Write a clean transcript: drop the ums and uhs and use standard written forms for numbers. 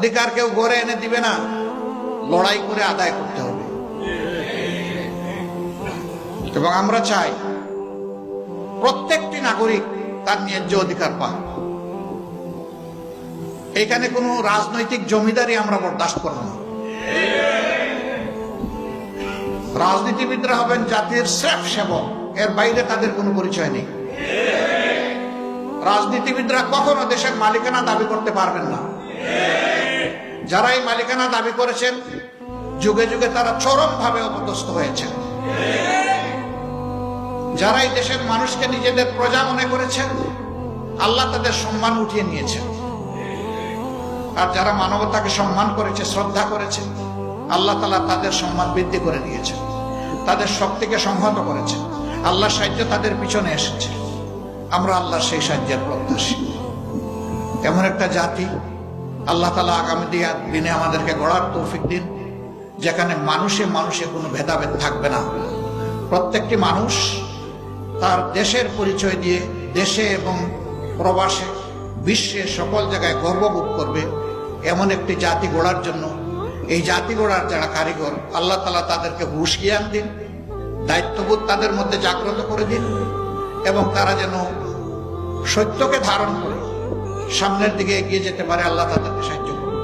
অধিকার কেউ গড়ে এনে দিবে না, লড়াই করে আদায় করতে হবে। এবং আমরা চাই প্রত্যেকটি নাগরিক তার ন্যায্য অধিকার পাক। এখানে কোনো রাজনৈতিক জমিদারি আমরা বরদাস্ত করব না। রাজনীতিবিদরা হবেন জাতির স্রেফ সেবক, এর বাইরে তাদের কোনো পরিচয় নেই। রাজনীতিবিদরা কখনো দেশের মালিকানা দাবি করতে পারবেন না। যারা এই মালিকানা দাবি করেছেন, যুগে যুগে তারা চরমভাবে অপদস্থ হয়েছেন। যারা এই দেশের মানুষকে নিজেদের প্রজা মনে করেছেন, আল্লাহ তাদের সম্মান উঠিয়ে নিয়েছেন। আর যারা মানবতাকে সম্মান করেছে, শ্রদ্ধা করেছে, আল্লাহ তাআলা তাদের সম্মান বৃদ্ধি করে দিয়েছেন, তাদের শক্তিকে সংহত করেছেন। আল্লাহর সাহায্য তাদের পিছনে এসেছে। আমরা আল্লাহর সেই সাহায্যের প্রত্যাশী। এমন একটা জাতি আল্লাহ তাআলা আগামী দিনে আমাদেরকে গড়ার তৌফিক দিন, যেখানে মানুষে মানুষে কোনো ভেদাভেদ থাকবে না। প্রত্যেকটি মানুষ তার দেশের পরিচয় দিয়ে দেশে এবং প্রবাসে, বিশ্বে সকল জায়গায় গর্ববোধ করবে। এমন একটি জাতি গড়ার জন্য, এই জাতি গড়ার যারা কারিগর, আল্লাহ তাআলা তাদেরকে হুঁশ জ্ঞান দিন, দায়িত্ববোধ তাদের মধ্যে জাগ্রত করে দিন, এবং তারা যেন সত্যকে ধারণ করে সামনের দিকে এগিয়ে যেতে পারে। আল্লাহ তাদেরকে সাহায্য করুন।